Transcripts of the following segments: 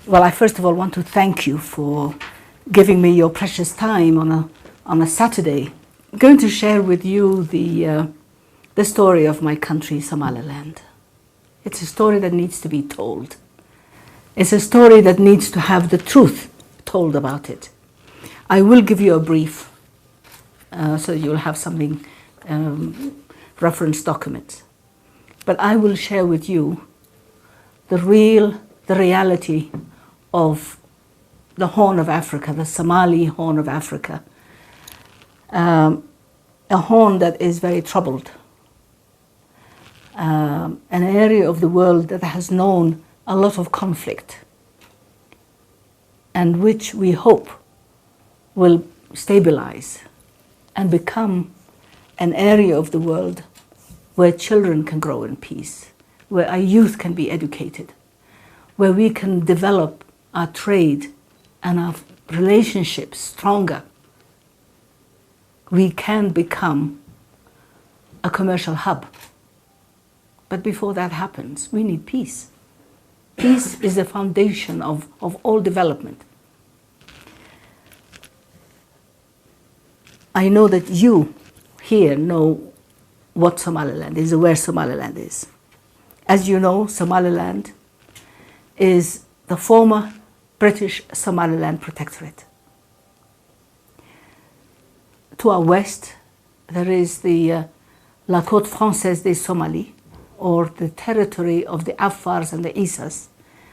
Well, I first of all want to thank you for giving me your precious time on a Saturday. I'm going to share with you the story of my country, Somaliland. It's a story that needs to be told. It's a story that needs to have the truth told about it. I will give you a brief so you'll have something, reference documents. But I will share with you the reality of the Horn of Africa, the Somali Horn of Africa, a horn that is very troubled, an area of the world that has known a lot of conflict and which we hope will stabilize and become an area of the world where children can grow in peace, where our youth can be educated, where we can develop our trade and our relationships stronger. We can become a commercial hub. But before that happens, we need peace. Peace is the foundation of all development. I know that you here know what Somaliland is, or where Somaliland is. As you know, Somaliland is the former British Somaliland Protectorate. To our west, there is the La Côte Française des Somalis, or the territory of the Afars and the Isas,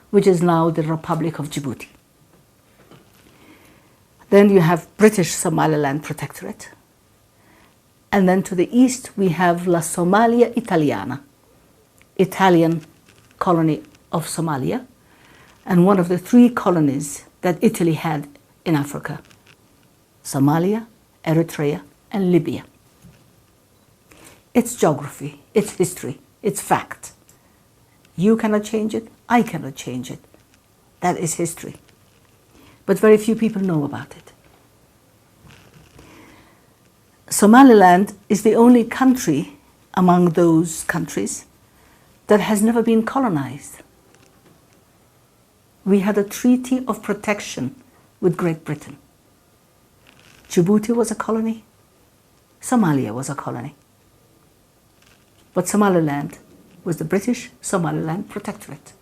which is now the Republic of Djibouti. Then you have British Somaliland Protectorate. And then to the east, we have La Somalia Italiana, Italian colony of Somalia, and one of the three colonies that Italy had in Africa: Somalia, Eritrea, and Libya. It's geography, it's history, it's fact. You cannot change it, I cannot change it. That is history. But very few people know about it. Somaliland is the only country among those countries that has never been colonized. We had a treaty of protection with Great Britain. Djibouti was a colony. Somalia was a colony. But Somaliland was the British Somaliland Protectorate.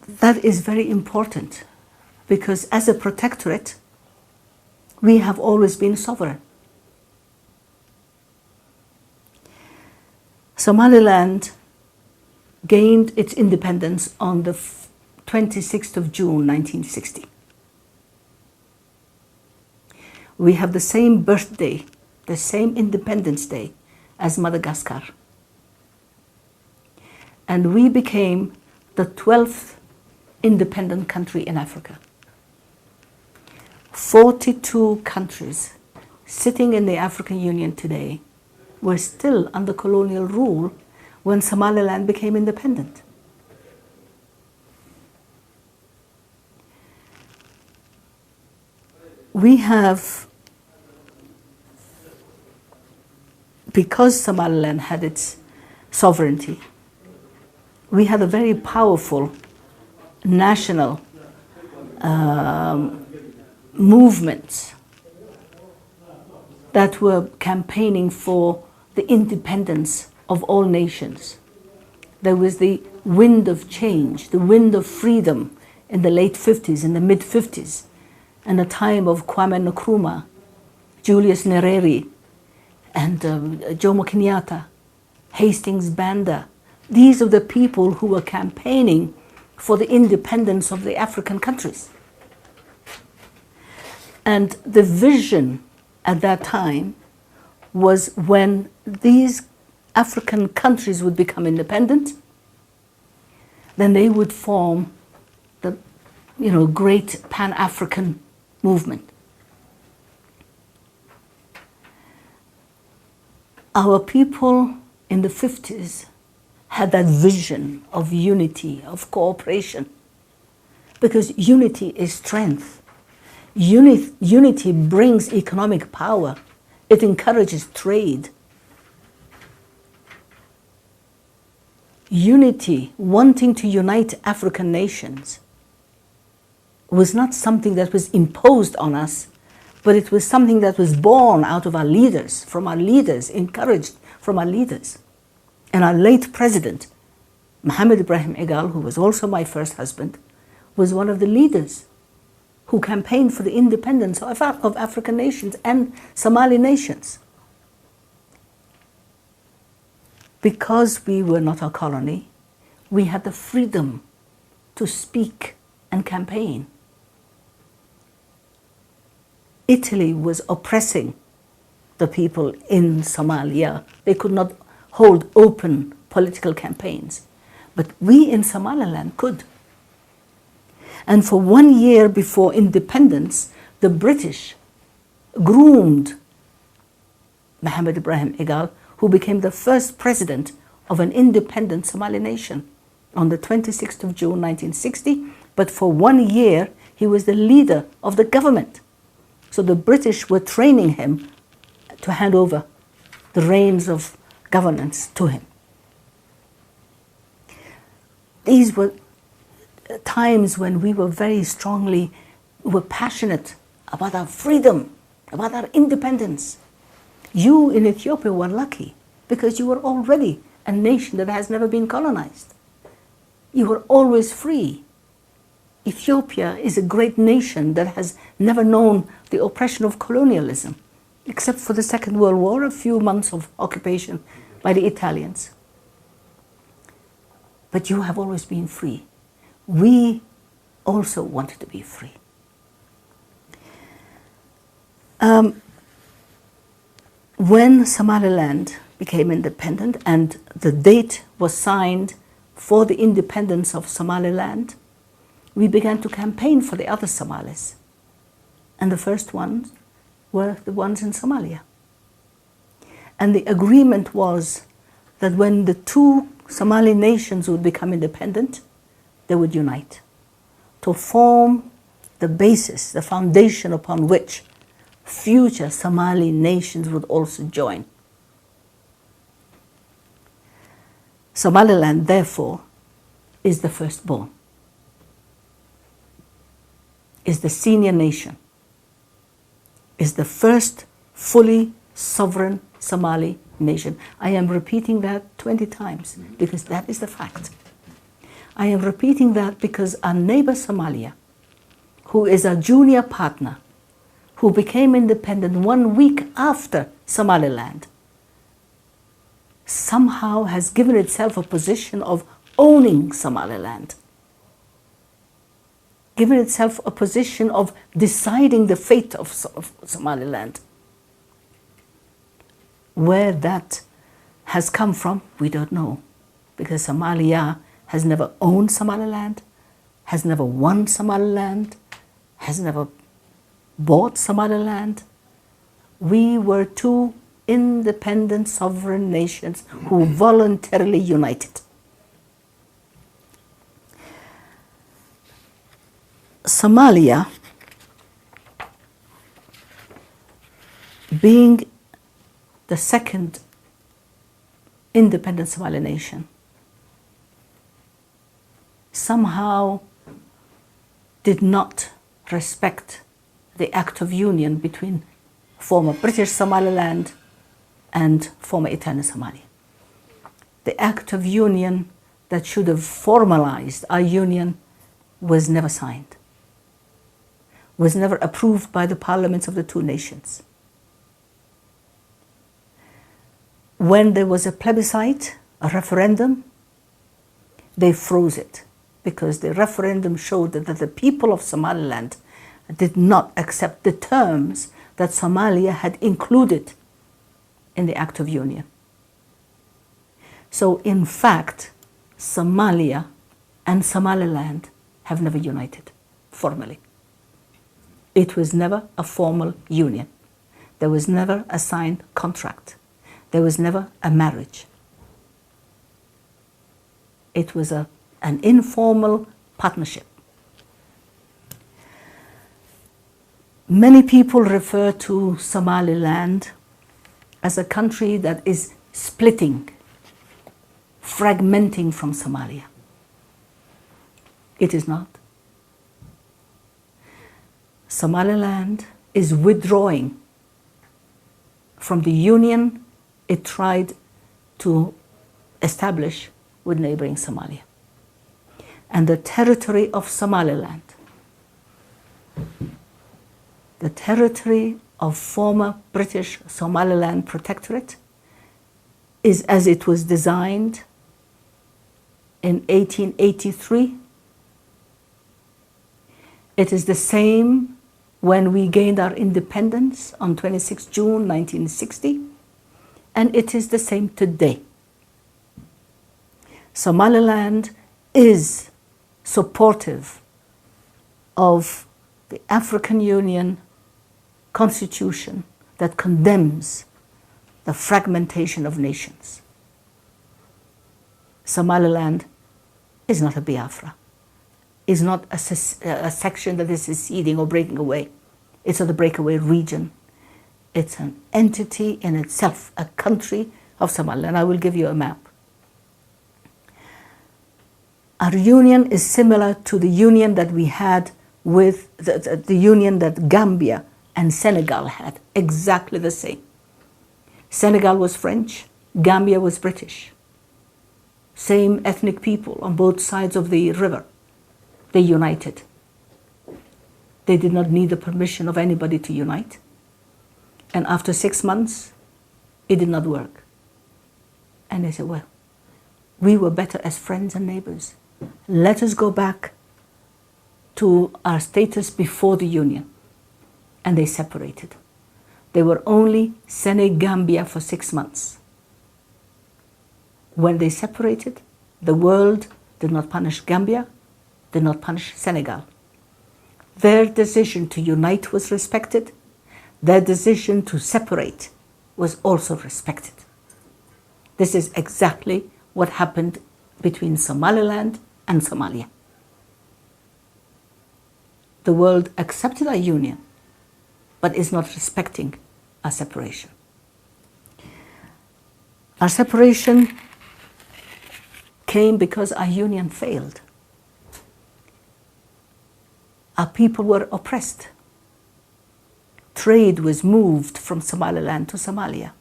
That is very important because as a protectorate, we have always been sovereign. Somaliland gained its independence on the 26th of June, 1960. We have the same birthday, the same Independence Day as Madagascar. And we became the 12th independent country in Africa. 42 countries sitting in the African Union today were still under colonial rule when Somaliland became independent. We have, because Somaliland had its sovereignty, we had a very powerful national movements that were campaigning for the independence of all nations. There was the wind of change, the wind of freedom in the late 50s, in the mid 50s, and a time of Kwame Nkrumah, Julius Nyerere, and Jomo Kenyatta, Hastings Banda. These are the people who were campaigning for the independence of the African countries. And the vision at that time was when these African countries would become independent, then they would form the great Pan-African movement. Our people in the 50s had that vision of unity, of cooperation, because unity is strength. Unity brings economic power. It encourages trade. unity, wanting to unite African nations, was not something that was imposed on us, but it was something that was born out of our leaders, from our leaders, encouraged from our leaders. And our late president, Mohammed Ibrahim Egal, who was also my first husband, was one of the leaders who campaigned for the independence of African nations and Somali nations. Because we were not a colony, we had the freedom to speak and campaign. Italy was oppressing the people in Somalia. They could not hold open political campaigns. But we in Somaliland could. And for 1 year before independence, the British groomed Mohammed Ibrahim Egal, who became the first president of an independent Somali nation on the 26th of June 1960. But for 1 year, he was the leader of the government. So the British were training him to hand over the reins of governance to him. These were times when we were very strongly, were passionate about our freedom, about our independence. You in Ethiopia were lucky because you were already a nation that has never been colonized. You were always free. Ethiopia is a great nation that has never known the oppression of colonialism, except for the Second World War, a few months of occupation by the Italians. But you have always been free. We also wanted to be free. When Somaliland became independent and the date was signed for the independence of Somaliland, we began to campaign for the other Somalis. And the first ones were the ones in Somalia. And the agreement was that when the two Somali nations would become independent, they would unite to form the basis, the foundation upon which future Somali nations would also join. Somaliland, therefore, is the firstborn, is the senior nation, is the first fully sovereign Somali nation. I am repeating that 20 times because that is the fact. I am repeating that because our neighbor Somalia, who is our junior partner, who became independent 1 week after Somaliland, somehow has given itself a position of owning Somaliland, given itself a position of deciding the fate of Somaliland. Where that has come from, we don't know, because Somalia has never owned Somaliland, has never won Somaliland, has never bought Somaliland. We were two independent sovereign nations who voluntarily united. Somalia, being the second independent Somali nation, somehow did not respect the Act of Union between former British Somaliland and former Etna Somalia. The Act of Union that should have formalized our union was never signed, was never approved by the parliaments of the two nations. When there was a plebiscite, a referendum, they froze it because the referendum showed that the people of Somaliland did not accept the terms that Somalia had included in the Act of Union. So in fact, Somalia and Somaliland have never united formally. It was never a formal union. There was never a signed contract. There was never a marriage. It was an informal partnership. Many people refer to Somaliland as a country that is splitting fragmenting from Somalia. It is not. Somaliland is withdrawing from the union it tried to establish with neighboring Somalia. And the territory of Somaliland, the territory of former British Somaliland Protectorate, is as it was designed in 1883. It is the same when we gained our independence on 26 June 1960, and it is the same today. Somaliland is supportive of the African Union Constitution that condemns the fragmentation of nations. Somaliland is not a Biafra, is not a section that is seceding or breaking away. It's not a breakaway region. It's an entity in itself, a country of Somaliland. I will give you a map. Our union is similar to the union that we had with the union that Gambia and Senegal had, exactly the same. Senegal was French, Gambia was British. Same ethnic people on both sides of the river. They united. They did not need the permission of anybody to unite. And after 6 months, it did not work. And they said, well, we were better as friends and neighbors. Let us go back to our status before the union. And they separated. They were only Senegambia for 6 months. When they separated, the world did not punish Gambia, did not punish Senegal. Their decision to unite was respected. Their decision to separate was also respected. This is exactly what happened between Somaliland and Somalia. The world accepted our union, but is not respecting our separation. Our separation came because our union failed. Our people were oppressed. Trade was moved from Somaliland to Somalia.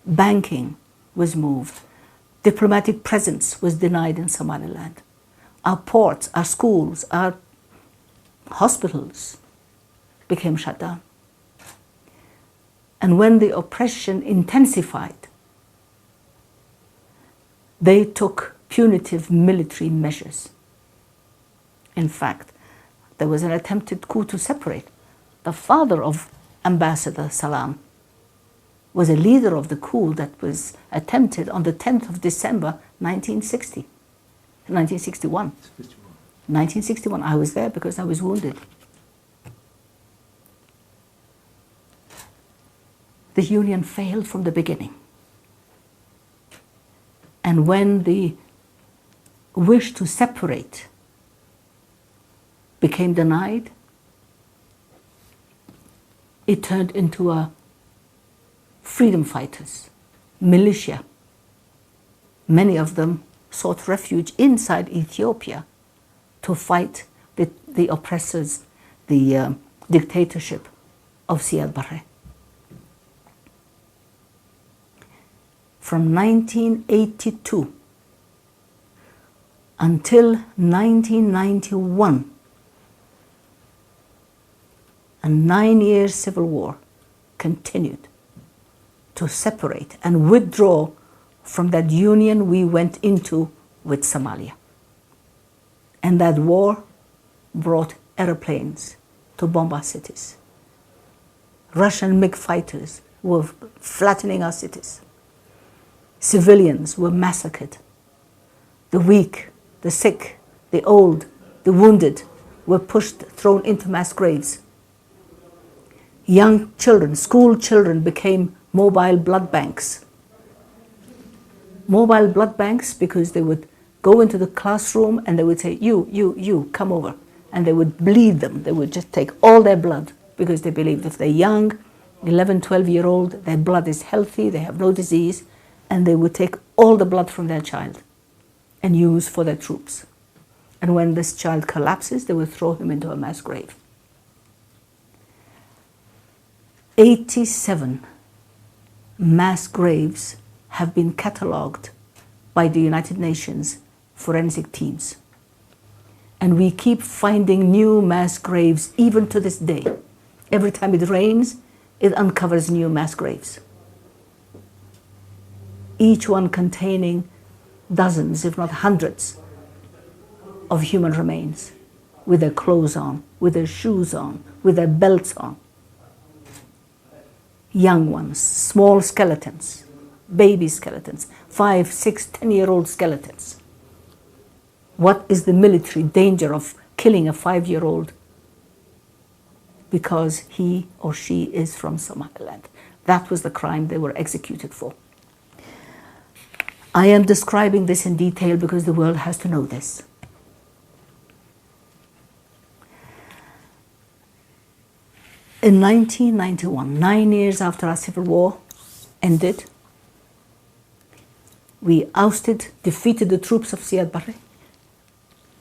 Banking was moved. Diplomatic presence was denied in Somaliland. Our ports, our schools, our hospitals became shut down. And when the oppression intensified, they took punitive military measures. In fact, there was an attempted coup to separate. The father of Ambassador Salam was a leader of the coup that was attempted on the 10th of December 1961. 1961. I was there because I was wounded. The union failed from the beginning. And when the wish to separate became denied, it turned into a freedom fighters, militia. Many of them sought refuge inside Ethiopia to fight the oppressors, the dictatorship of Siad Barre. From 1982 until 1991, a 9-year civil war continued to separate and withdraw from that union we went into with Somalia. And that war brought airplanes to bomb our cities. Russian MiG fighters were flattening our cities. Civilians were massacred. The weak, the sick, the old, the wounded were thrown into mass graves. Young children, school children, became mobile blood banks. Mobile blood banks because they would go into the classroom and they would say, you, come over. And they would bleed them. They would just take all their blood because they believed if they're young, 11, 12-year-old, their blood is healthy, they have no disease, and they would take all the blood from their child and use for their troops. And when this child collapses, they will throw him into a mass grave. 87 mass graves have been catalogued by the United Nations forensic teams. And we keep finding new mass graves even to this day. Every time it rains, it uncovers new mass graves. Each one containing dozens, if not hundreds, of human remains, with their clothes on, with their shoes on, with their belts on. Young ones, small skeletons, baby skeletons, 5, 6, 10-year-old skeletons. What is the military danger of killing a 5-year-old because he or she is from Somaliland? That was the crime they were executed for. I am describing this in detail because the world has to know this. In 1991, 9 years after our civil war ended, we ousted, defeated the troops of Siad Barre.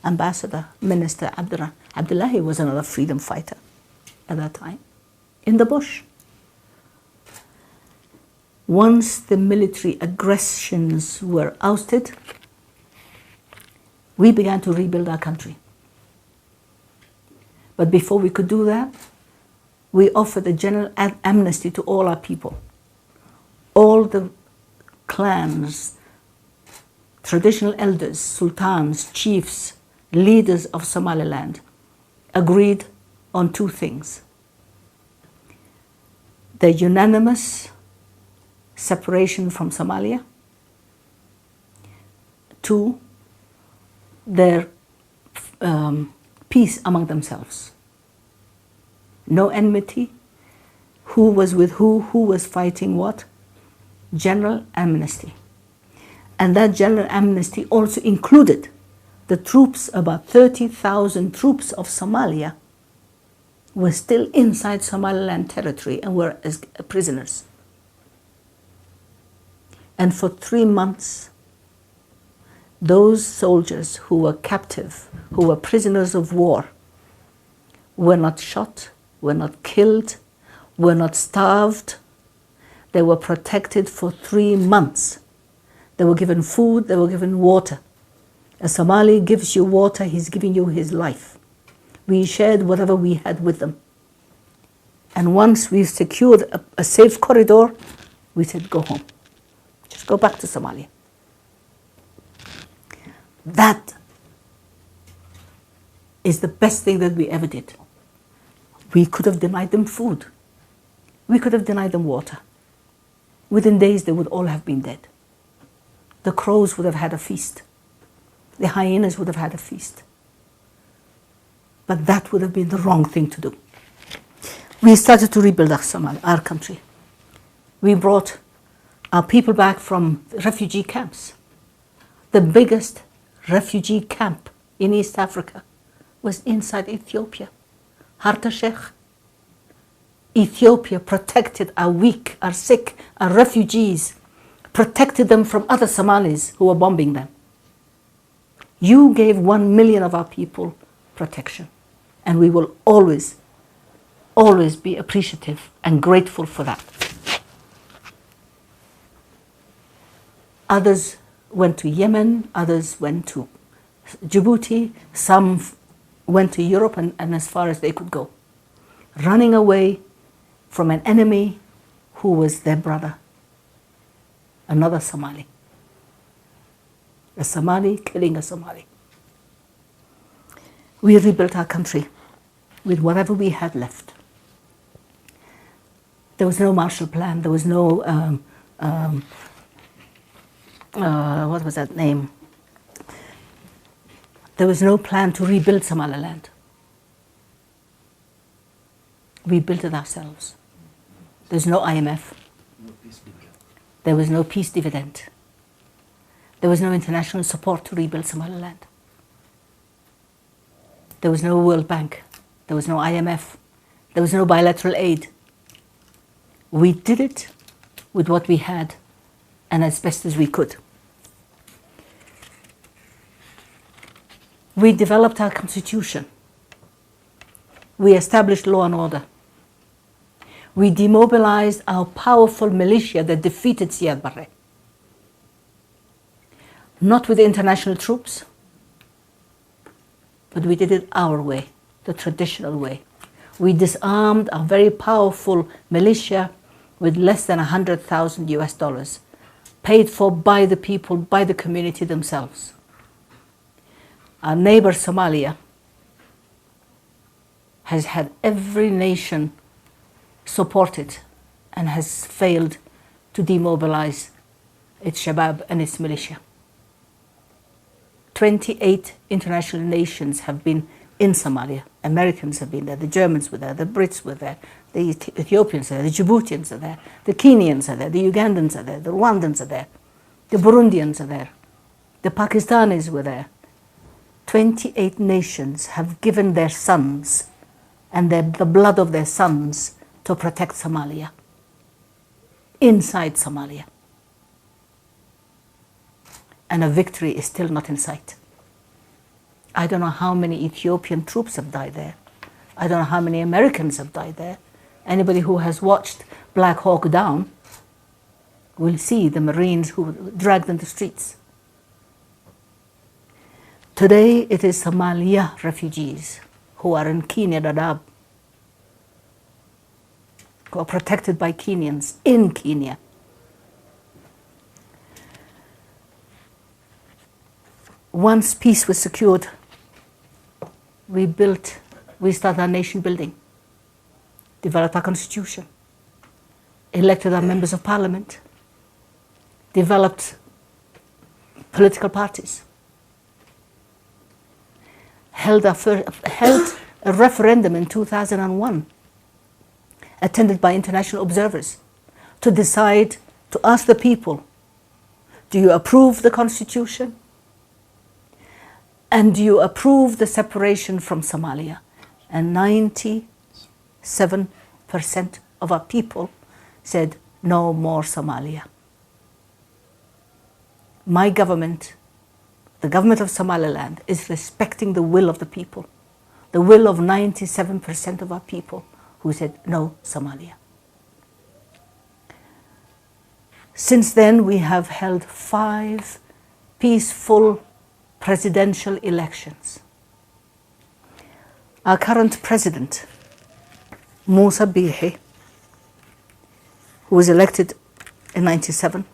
Ambassador, Minister Abdullahi was another freedom fighter at that time, in the bush. Once the military aggressions were ousted, we began to rebuild our country. But before we could do that, we offered a general amnesty to all our people. All the clans, traditional elders, sultans, chiefs, leaders of Somaliland agreed on 2 things. The unanimous separation from Somalia. 2, their peace among themselves. No enmity, who was with who was fighting what. General amnesty. And that general amnesty also included the troops, about 30,000 troops of Somalia were still inside Somaliland territory and were as prisoners. And for 3 months, those soldiers who were captive, who were prisoners of war, were not shot, were not killed, were not starved. They were protected for 3 months. They were given food, they were given water. A Somali gives you water, he's giving you his life. We shared whatever we had with them. And once we secured a safe corridor, we said, go home. Just go back to Somalia. That is the best thing that we ever did. We could have denied them food. We could have denied them water. Within days, they would all have been dead. The crows would have had a feast. The hyenas would have had a feast. But that would have been the wrong thing to do. We started to rebuild our country. We brought our people back from refugee camps. The biggest refugee camp in East Africa was inside Ethiopia. Harta Sheikh. Ethiopia protected our weak, our sick, our refugees, protected them from other Somalis who were bombing them. You gave 1 million of our people protection, and we will always, always be appreciative and grateful for that. Others went to Yemen, others went to Djibouti, some went to Europe and as far as they could go, running away from an enemy who was their brother, another Somali. A Somali killing a Somali. We rebuilt our country with whatever we had left. There was no Marshall Plan, there was no, what was that name? There was no plan to rebuild Somaliland. We built it ourselves. There's no IMF. There was no peace dividend. There was no international support to rebuild Somaliland. There was no World Bank. There was no IMF. There was no bilateral aid. We did it with what we had and as best as we could. We developed our constitution. We established law and order. We demobilized our powerful militia that defeated Siad Barre. Not with international troops, but we did it our way, the traditional way. We disarmed a very powerful militia with less than $100,000, paid for by the people, by the community themselves. Our neighbor Somalia has had every nation support it and has failed to demobilize its Shabab and its militia. 28 international nations have been in Somalia. Americans have been there, the Germans were there, the Brits were there, the Ethiopians are there, the Djiboutians are there, the Kenyans are there, the Ugandans are there, the Rwandans are there, the Burundians are there, the Pakistanis were there. 28 nations have given their sons and the blood of their sons to protect Somalia, inside Somalia. And a victory is still not in sight. I don't know how many Ethiopian troops have died there. I don't know how many Americans have died there. Anybody who has watched Black Hawk Down will see the Marines who were dragged in the streets. Today it is Somalia refugees who are in Kenya, Dadaab, who are protected by Kenyans in Kenya. Once peace was secured, we started our nation building, developed our constitution, elected our members of parliament, developed political parties, held a referendum in 2001, attended by international observers, to decide, to ask the people, do you approve the constitution? And do you approve the separation from Somalia? And 97% of our people said, no more Somalia. My government, the government of Somaliland, is respecting the will of the people, the will of 97% of our people who said, no Somalia. Since then, we have held 5 peaceful presidential elections. Our current president, Musa Bihi, who was elected in 97,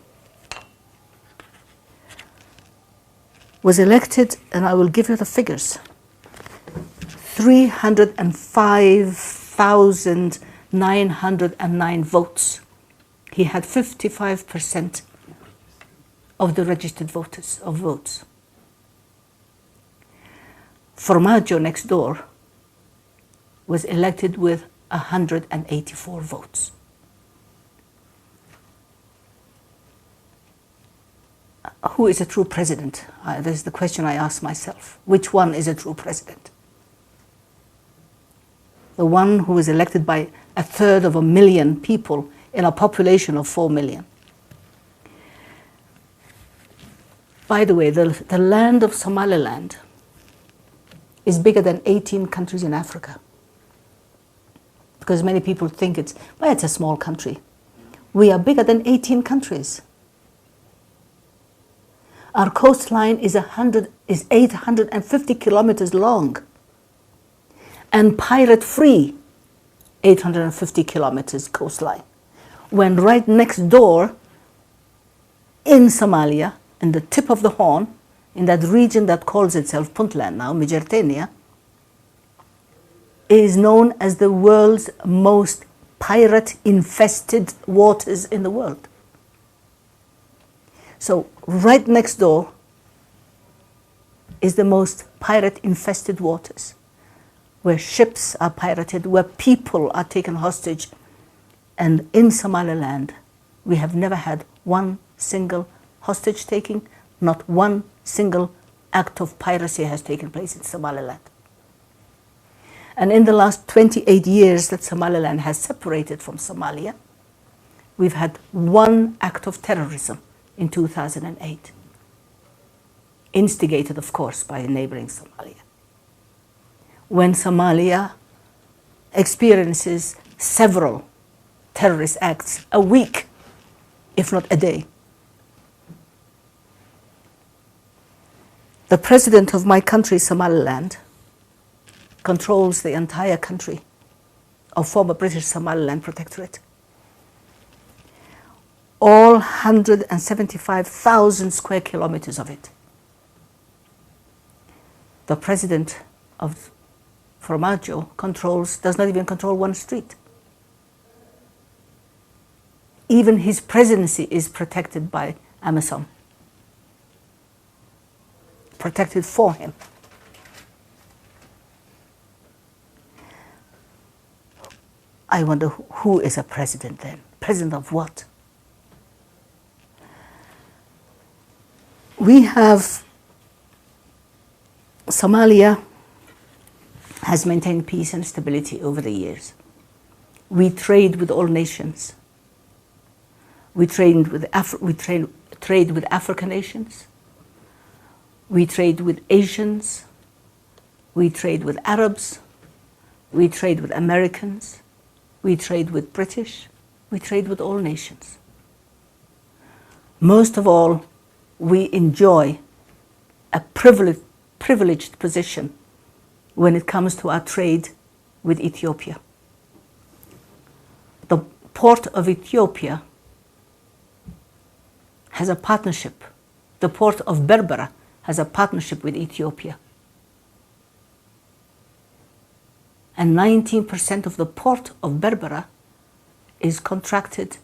was elected, and I will give you the figures, 305,909 votes. He had 55% of the registered votes. Formaggio next door was elected with 184 votes. Who is a true president? This is the question I ask myself. Which one is a true president? The one who is elected by 1/3 of a million people in a population of 4 million. By the way, the land of Somaliland is bigger than 18 countries in Africa. Because many people think it's a small country. We are bigger than 18 countries. Our coastline is 850 kilometers long and pirate-free 850 kilometers coastline. When right next door in Somalia, in the tip of the Horn, in that region that calls itself Puntland now, Mijertenia, is known as the world's most pirate-infested waters in the world. So right next door is the most pirate-infested waters, where ships are pirated, where people are taken hostage. And in Somaliland, we have never had one single hostage taking, not one single act of piracy has taken place in Somaliland. And in the last 28 years that Somaliland has separated from Somalia, we've had one act of terrorism in 2008. instigated, of course, by neighboring Somalia. When Somalia experiences several terrorist acts a week, if not a day. The president of my country, Somaliland, controls the entire country of former British Somaliland Protectorate. All 175,000 square kilometers of it. The president of Formaggio does not even control one street. Even his presidency is protected by Amazon. Protected for him. I wonder who is a president then? President of what? We have Somalia has maintained peace and stability over the years. We trade with all nations. We trade with African nations. We trade with Asians. We trade with Arabs. We trade with Americans. We trade with British. We trade with all nations. Most of all, we enjoy a privileged position when it comes to our trade with Ethiopia. The port of Ethiopia has a partnership. The port of Berbera has a partnership with Ethiopia. And 19% of the port of Berbera is contracted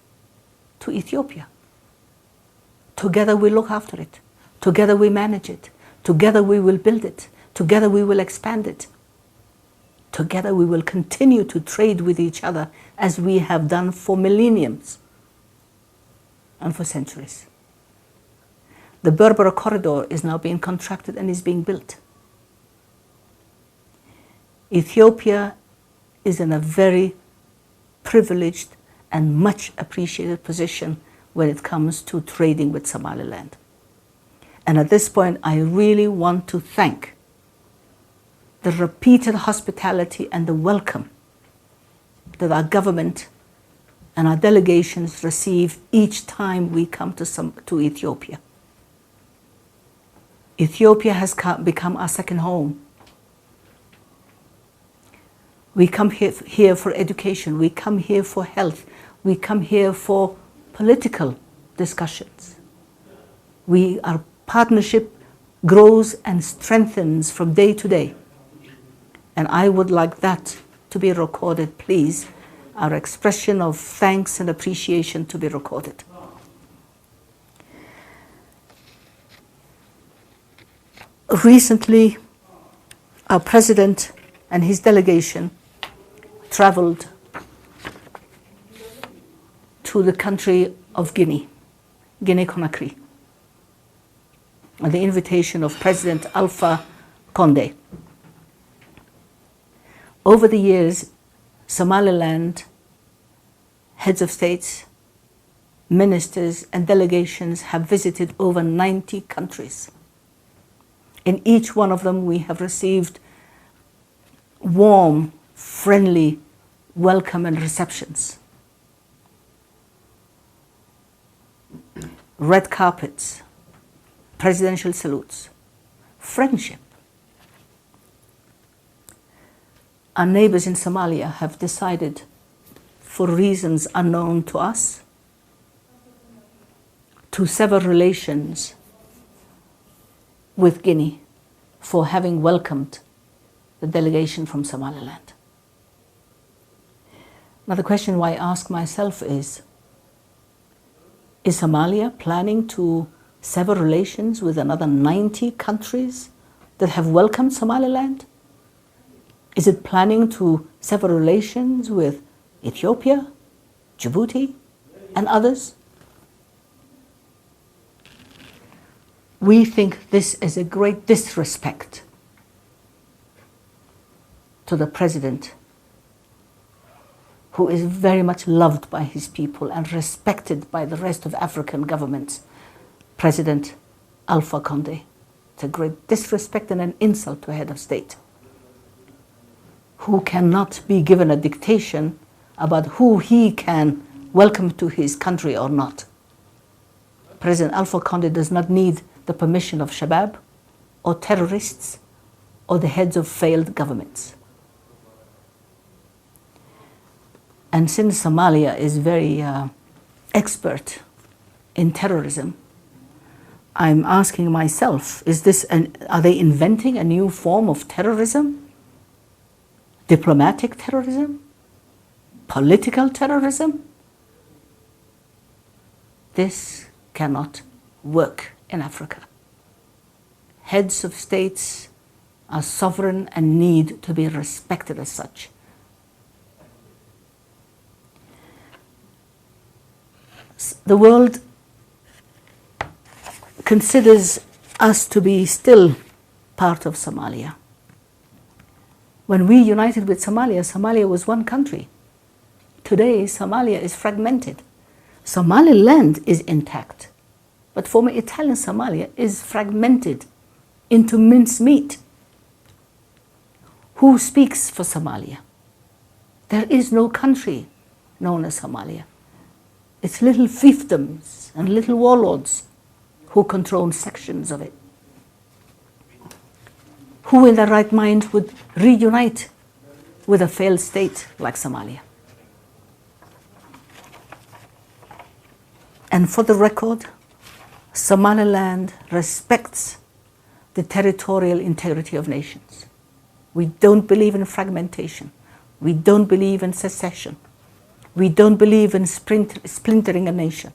to Ethiopia. Together we look after it. Together we manage it. Together we will build it. Together we will expand it. Together we will continue to trade with each other as we have done for millenniums and for centuries. The Berbera corridor is now being contracted and is being built. Ethiopia is in a very privileged and much appreciated position when it comes to trading with Somaliland. And at this point, I really want to thank the repeated hospitality and the welcome that our government and our delegations receive each time we come to Ethiopia. Ethiopia has become our second home. We come here for education. We come here for health. We come here for political discussions. Our partnership grows and strengthens from day to day. And I would like that to be recorded, please. Our expression of thanks and appreciation to be recorded. Recently, our president and his delegation traveled to the country of Guinea Conakry, on the invitation of President Alpha Condé. Over the years, Somaliland heads of states, ministers, and delegations have visited over 90 countries. In each one of them, we have received warm, friendly welcome and receptions. Red carpets, presidential salutes, friendship. Our neighbors in Somalia have decided, for reasons unknown to us, to sever relations with Guinea for having welcomed the delegation from Somaliland. Now the question I ask myself is Somalia planning to sever relations with another 90 countries that have welcomed Somaliland? Is it planning to sever relations with Ethiopia, Djibouti, and others? We think this is a great disrespect to the president, who is very much loved by his people and respected by the rest of African governments, President Alpha Condé, It's a great disrespect and an insult to a head of state who cannot be given a dictation about who he can welcome to his country or not. President Alpha Conde does not need the permission of Shabab or terrorists or the heads of failed governments. And since Somalia is very expert in terrorism, I'm asking myself, are they inventing a new form of terrorism? Diplomatic terrorism? Political terrorism? This cannot work in Africa. Heads of states are sovereign and need to be respected as such. The world considers us to be still part of Somalia. When we united with Somalia, Somalia was one country. Today, Somalia is fragmented. Somaliland is intact, but former Italian Somalia is fragmented into mincemeat. Who speaks for Somalia? There is no country known as Somalia. It's little fiefdoms and little warlords who control sections of it. Who in their right mind would reunite with a failed state like Somalia? And for the record, Somaliland respects the territorial integrity of nations. We don't believe in fragmentation. We don't believe in secession. We don't believe in splintering a nation.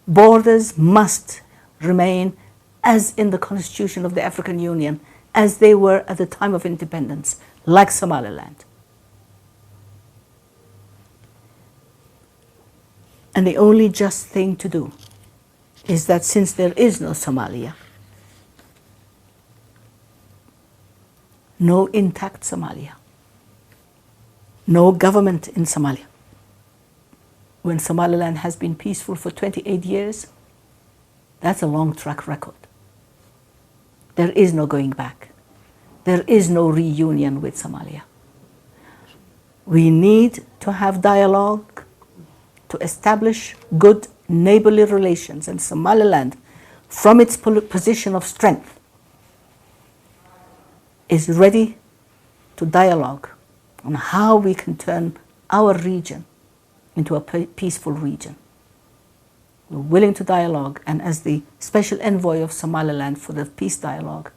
Borders must remain as in the Constitution of the African Union, as they were at the time of independence, like Somaliland. And the only just thing to do is that since there is no Somalia, no intact Somalia, no government in Somalia, when Somaliland has been peaceful for 28 years, that's a long track record. There is no going back. There is no reunion with Somalia. We need to have dialogue to establish good neighborly relations, and Somaliland, from its position of strength, is ready to dialogue on how we can turn our region into a peaceful region. We're willing to dialogue, and as the special envoy of Somaliland for the peace dialogue,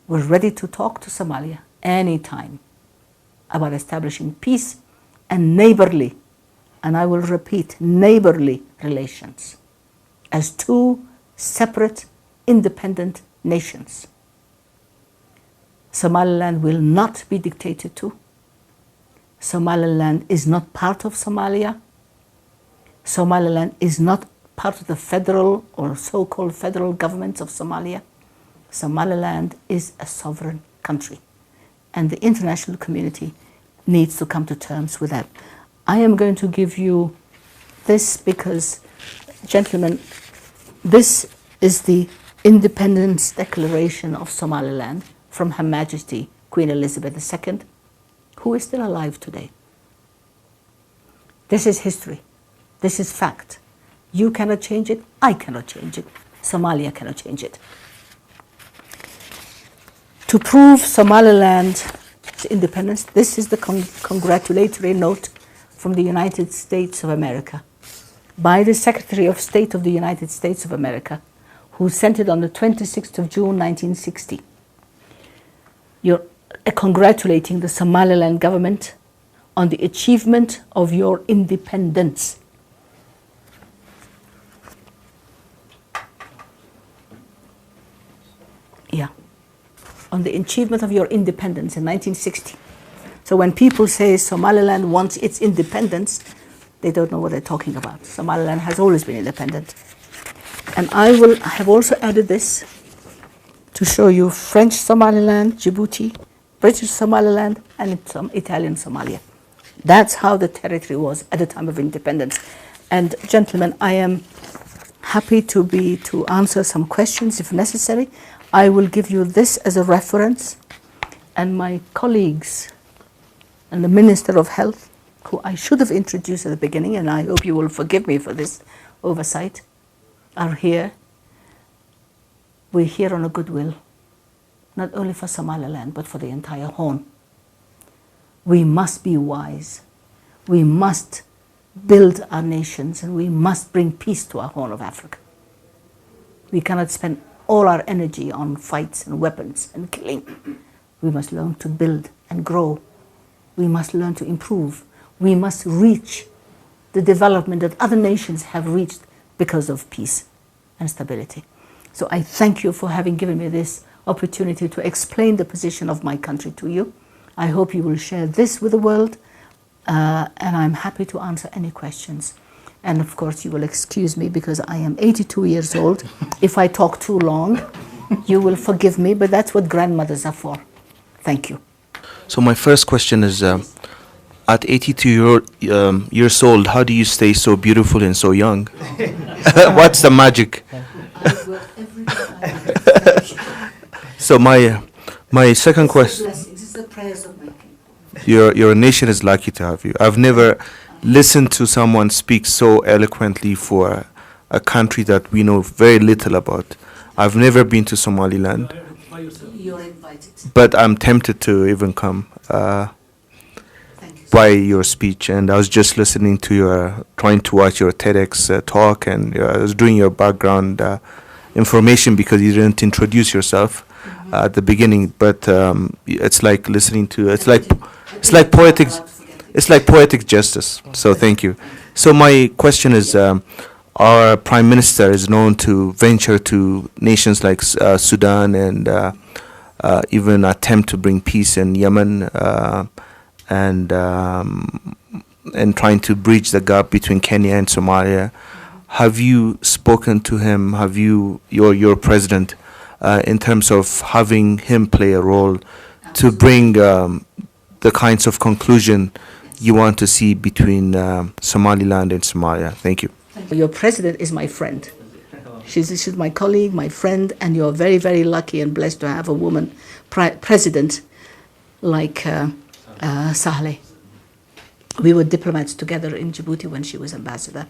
we're ready to talk to Somalia anytime about establishing peace and neighborly, and I will repeat, neighborly relations as two separate, independent nations. Somaliland will not be dictated to. Somaliland is not part of Somalia. Somaliland is not part of the federal or so-called federal government of Somalia. Somaliland is a sovereign country, and the international community needs to come to terms with that. I am going to give you this because, gentlemen, this is the Independence Declaration of Somaliland from Her Majesty Queen Elizabeth II, who is still alive today. This is history. This is fact. You cannot change it. I cannot change it. Somalia cannot change it. To prove Somaliland's independence, this is the congratulatory note from the United States of America by the Secretary of State of the United States of America, who sent it on the 26th of June, 1960. You're congratulating the Somaliland government on the achievement of your independence. Yeah, on the achievement of your independence in 1960. So when people say Somaliland wants its independence, they don't know what they're talking about. Somaliland has always been independent. And I have also added this to show you French Somaliland, Djibouti, British Somaliland, and Italian Somalia. That's how the territory was at the time of independence. And gentlemen, I am happy to answer some questions if necessary. I will give you this as a reference, and my colleagues and the Minister of Health, who I should have introduced at the beginning, and I hope you will forgive me for this oversight, are here. We're here on a goodwill, not only for Somaliland, but for the entire Horn. We must be wise. We must build our nations, and we must bring peace to our Horn of Africa. We cannot spend all our energy on fights and weapons and killing. We must learn to build and grow. We must learn to improve. We must reach the development that other nations have reached because of peace and stability. So I thank you for having given me this opportunity to explain the position of my country to you. I hope you will share this with the world, and I'm happy to answer any questions. And of course, you will excuse me because I am 82 years old. If I talk too long, you will forgive me, but that's what grandmothers are for. Thank you. So my first question is, at 82 years old, how do you stay so beautiful and so young? What's the magic? So my second question. Your nation is lucky to have you. I've never listened to someone speak so eloquently for a country that we know very little about. I've never been to Somaliland. You're invited. But I'm tempted to even come by your speech. And I was just listening to trying to watch your TEDx talk, and I was doing your background information because you didn't introduce yourself at the beginning. But it's like listening to it's like poetic justice. So thank you. So my question is, our Prime Minister is known to venture to nations like Sudan and even attempt to bring peace in Yemen and trying to bridge the gap between Kenya and Somalia. Have you spoken to him? Have you, your president, in terms of having him play a role to bring the kinds of conclusion you want to see between Somaliland and Somalia? Thank you. Your president is my friend. She's my colleague, my friend, and you're very, very lucky and blessed to have a woman president like Sahle. We were diplomats together in Djibouti when she was ambassador,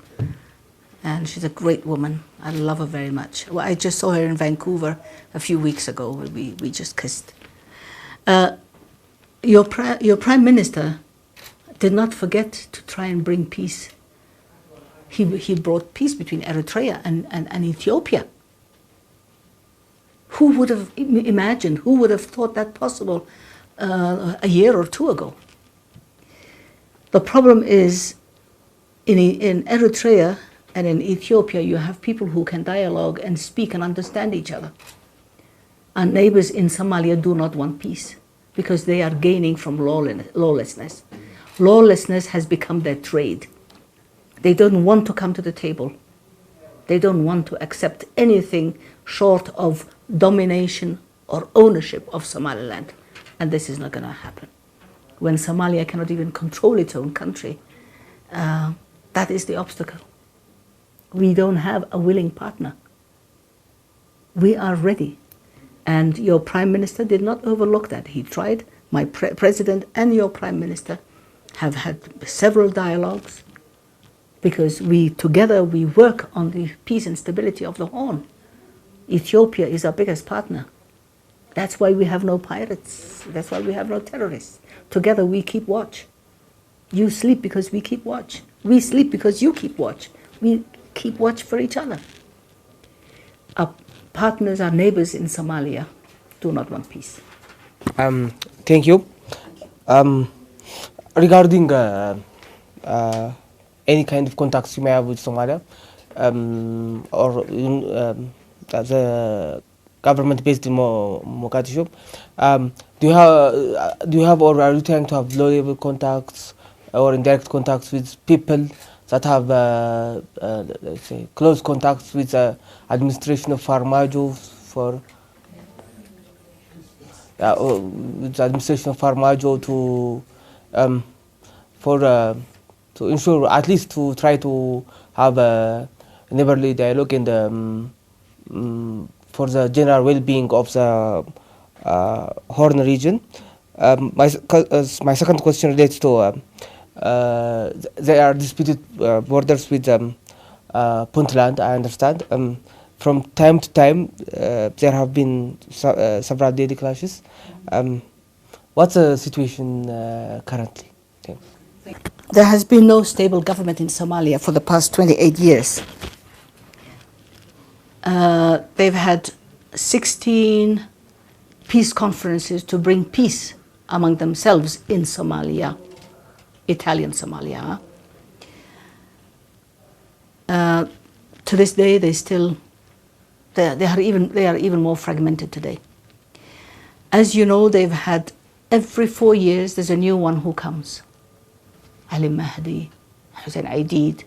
and she's a great woman. I love her very much. Well, I just saw her in Vancouver a few weeks ago. We just kissed. Your prime minister did not forget to try and bring peace. He brought peace between Eritrea and Ethiopia. Who would have imagined, who would have thought that possible a year or two ago? The problem is, in Eritrea and in Ethiopia, you have people who can dialogue and speak and understand each other. Our neighbors in Somalia do not want peace because they are gaining from lawlessness. Lawlessness has become their trade. They don't want to come to the table. They don't want to accept anything short of domination or ownership of Somaliland. And this is not going to happen. When Somalia cannot even control its own country, that is the obstacle. We don't have a willing partner. We are ready. And your prime minister did not overlook that. He tried. My president and your prime minister have had several dialogues, because together we work on the peace and stability of the Horn. Ethiopia is our biggest partner. That's why we have no pirates. That's why we have no terrorists. Together we keep watch. You sleep because we keep watch. We sleep because you keep watch. We keep watch for each other. Our partners, our neighbors in Somalia do not want peace. Thank you. Regarding any kind of contacts you may have with Somalia, or the government based in Mogadishu, do you have or are you trying to have low-level contacts or indirect contacts with people that have, let's say, close contacts with the administration of Farmajo with the administration of Farmajo to ensure, at least to try to have neighborly dialogue and for the general well-being of the Horn region. My second question relates to there are disputed borders with Puntland, I understand. From time to time, there have been several daily clashes. What's the situation currently? Thank you. There has been no stable government in Somalia for the past 28 years. They've had 16 peace conferences to bring peace among themselves in Somalia, Italian Somalia. To this day, they are even more fragmented today. As you know, they've had every 4 years there's a new one who comes. Ali Mahdi, Hussein Aidid,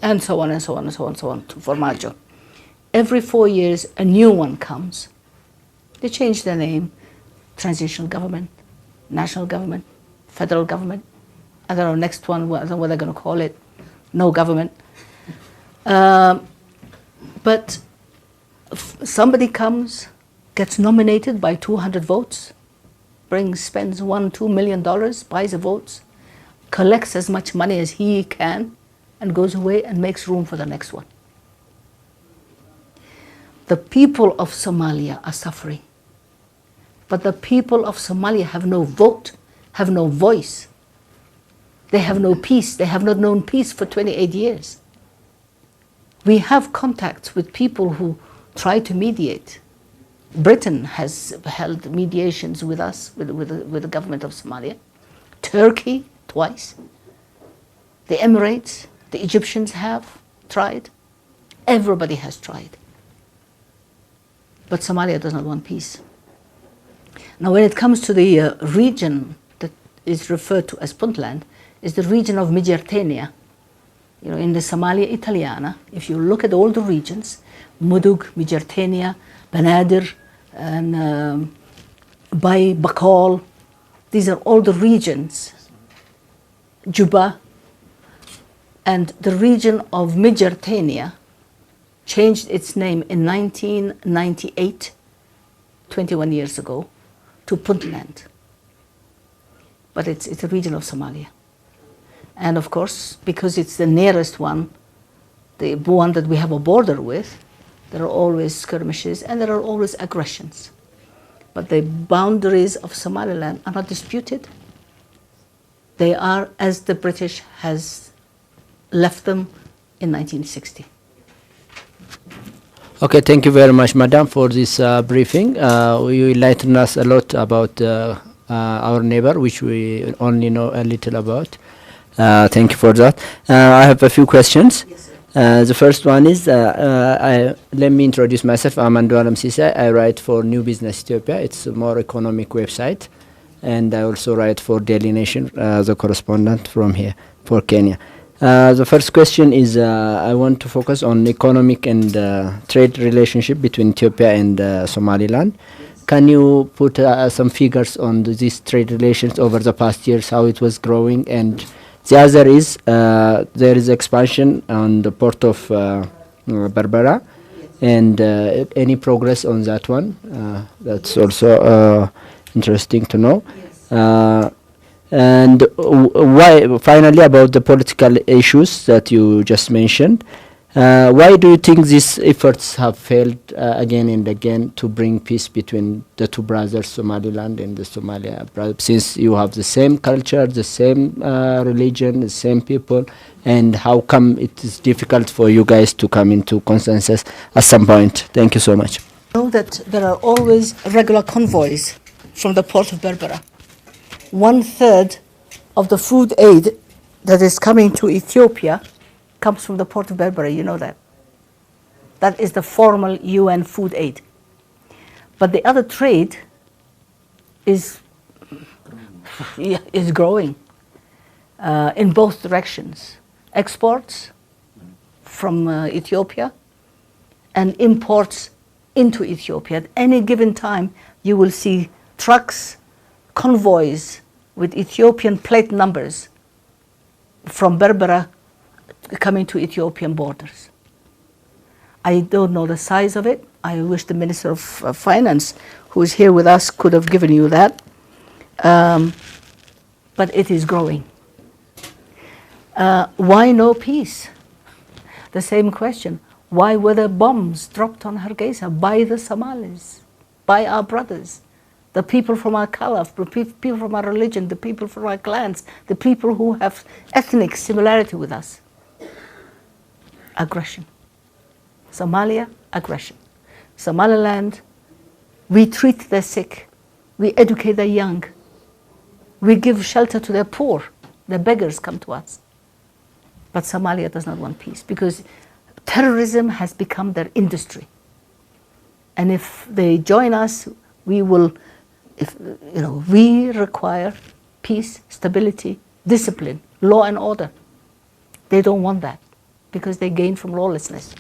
and so on and so on and so on and so on to Formaggio. Every 4 years a new one comes. They change their name: transitional government, national government, federal government. I don't know, next one, I don't know what they're going to call it, no government. But somebody comes, gets nominated by 200 votes, spends $1-2 million, buys the votes, collects as much money as he can, and goes away and makes room for the next one. The people of Somalia are suffering. But the people of Somalia have no vote, have no voice. They have no peace. They have not known peace for 28 years. We have contacts with people who try to mediate. Britain has held mediations with us, with the government of Somalia. Turkey, twice. The Emirates, the Egyptians have tried. Everybody has tried. But Somalia does not want peace. Now, when it comes to the region that is referred to as Puntland, is the region of Migertenia. You know, in the Somalia Italiana, if you look at all the regions, Mudug, Migertenia, Banadir, and Bay, Bakol, these are all the regions. Juba, and the region of Migertenia changed its name in 1998, 21 years ago, to Puntland. But it's a region of Somalia. And of course, because it's the nearest one, the one that we have a border with, there are always skirmishes and there are always aggressions. But the boundaries of Somaliland are not disputed. They are as the British has left them in 1960. Okay, thank you very much, Madam, for this briefing. You enlightened us a lot about our neighbor, which we only know a little about. Thank you for that. I have a few questions. Yes, sir. The first one is, let me introduce myself. I'm Andualam Sisa. I write for New Business Ethiopia. It's a more economic website. And I also write for Daily Nation as a correspondent from here for Kenya. The first question is, I want to focus on economic and trade relationship between Ethiopia and Somaliland. Can you put some figures on these trade relations over the past years, how it was growing? And the other is, there is expansion on the port of Berbera, and any progress on that one? That's also interesting to know. And why, finally, about the political issues that you just mentioned, why do you think these efforts have failed again and again to bring peace between the two brothers, Somaliland and the Somalia brothers, since you have the same culture, the same religion, the same people, and how come it is difficult for you guys to come into consensus at some point? Thank you so much. You know that there are always regular convoys from the port of Berbera. 1/3 of the food aid that is coming to Ethiopia comes from the port of Berbera, you know that. That is the formal UN food aid. But the other trade is growing in both directions. Exports from Ethiopia and imports into Ethiopia. At any given time, you will see trucks, convoys with Ethiopian plate numbers from Berbera coming to Ethiopian borders. I don't know the size of it. I wish the Minister of Finance, who is here with us, could have given you that. But it is growing. Why no peace? The same question. Why were there bombs dropped on Hargeisa by the Somalis, by our brothers, the people from our color, the people from our religion, the people from our clans, the people who have ethnic similarity with us? Aggression. Somalia, aggression. Somaliland, we treat the sick, we educate the young, we give shelter to the poor, the beggars come to us. But Somalia does not want peace because terrorism has become their industry. And if they join us, we will, we require peace, stability, discipline, law and order. They don't want that because they gain from lawlessness.